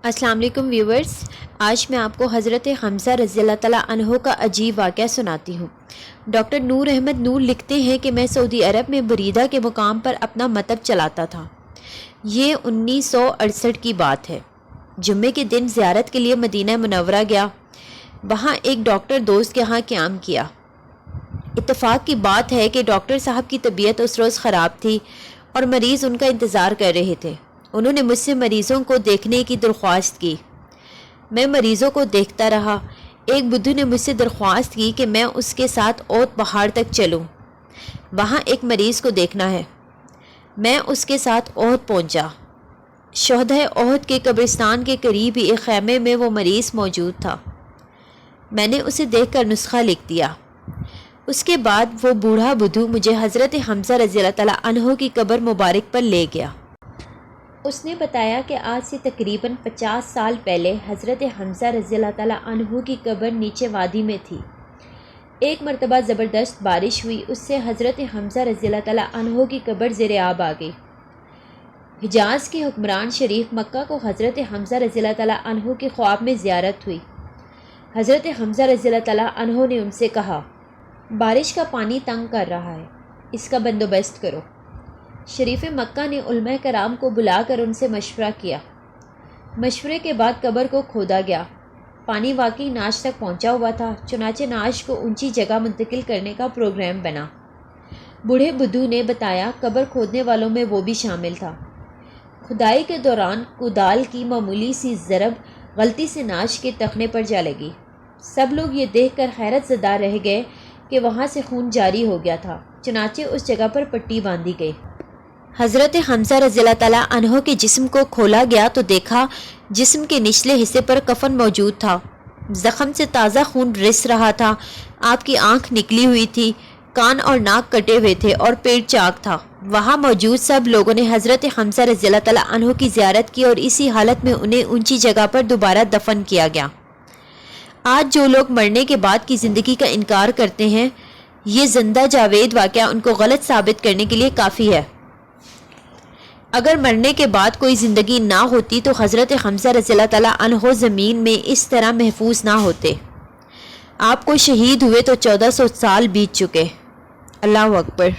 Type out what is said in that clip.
السلام علیکم ویورز، آج میں آپ کو حضرت حمزہ رضی اللہ تعالیٰ عنہ کا عجیب واقعہ سناتی ہوں۔ ڈاکٹر نور احمد نور لکھتے ہیں کہ میں سعودی عرب میں بریدہ کے مقام پر اپنا مطب چلاتا تھا۔ یہ 1968 کی بات ہے۔ جمعے کے دن زیارت کے لیے مدینہ منورہ گیا۔ وہاں ایک ڈاکٹر دوست کے ہاں قیام کیا۔ اتفاق کی بات ہے کہ ڈاکٹر صاحب کی طبیعت اس روز خراب تھی اور مریض ان کا انتظار کر رہے تھے۔ انہوں نے مجھ سے مریضوں کو دیکھنے کی درخواست کی۔ میں مریضوں کو دیکھتا رہا۔ ایک بدھو نے مجھ سے درخواست کی کہ میں اس کے ساتھ اوت پہاڑ تک چلوں، وہاں ایک مریض کو دیکھنا ہے۔ میں اس کے ساتھ اوت پہنچا۔ شہدائے احد کے قبرستان کے قریب ہی ایک خیمے میں وہ مریض موجود تھا۔ میں نے اسے دیکھ کر نسخہ لکھ دیا۔ اس کے بعد وہ بوڑھا بدھو مجھے حضرت حمزہ رضی اللہ تعالیٰ عنہ کی قبر مبارک پر لے گیا۔ اس نے بتایا کہ آج سے تقریباً 50 سال پہلے حضرت حمزہ رضی اللہ تعالیٰ عنہ کی قبر نیچے وادی میں تھی۔ ایک مرتبہ زبردست بارش ہوئی، اس سے حضرت حمزہ رضی اللہ تعالیٰ عنہ کی قبر زیر آب آ گئی۔ حجاز کے حکمران شریف مکہ کو حضرت حمزہ رضی اللہ تعالیٰ عنہ کی خواب میں زیارت ہوئی۔ حضرت حمزہ رضی اللہ تعالیٰ عنہ نے ان سے کہا، بارش کا پانی تنگ کر رہا ہے، اس کا بندوبست کرو۔ شریف مکہ نے علماء کرام کو بلا کر ان سے مشورہ کیا۔ مشورے کے بعد قبر کو کھودا گیا۔ پانی واقعی ناش تک پہنچا ہوا تھا، چنانچہ ناش کو اونچی جگہ منتقل کرنے کا پروگرام بنا۔ بوڑھے بدھو نے بتایا قبر کھودنے والوں میں وہ بھی شامل تھا۔ کھدائی کے دوران کدال کی معمولی سی ضرب غلطی سے ناش کے تخنے پر جا لگی۔ سب لوگ یہ دیکھ کر حیرت زدہ رہ گئے کہ وہاں سے خون جاری ہو گیا تھا، چنانچہ اس جگہ پر پٹی باندھی گئی۔ حضرت حمزہ رضی اللہ تعالیٰ عنہ کے جسم کو کھولا گیا تو دیکھا جسم کے نچلے حصے پر کفن موجود تھا۔ زخم سے تازہ خون رس رہا تھا۔ آپ کی آنکھ نکلی ہوئی تھی، کان اور ناک کٹے ہوئے تھے اور پیٹ چاک تھا۔ وہاں موجود سب لوگوں نے حضرت حمزہ رضی اللہ تعالیٰ عنہ کی زیارت کی اور اسی حالت میں انہیں اونچی جگہ پر دوبارہ دفن کیا گیا۔ آج جو لوگ مرنے کے بعد کی زندگی کا انکار کرتے ہیں، یہ زندہ جاوید واقعہ ان کو غلط ثابت کرنے کے لیے کافی ہے۔ اگر مرنے کے بعد کوئی زندگی نہ ہوتی تو حضرت حمزہ رضی اللہ تعالیٰ عنہ زمین میں اس طرح محفوظ نہ ہوتے۔ آپ کو شہید ہوئے تو 1400 سال بیت چکے۔ اللہ اکبر۔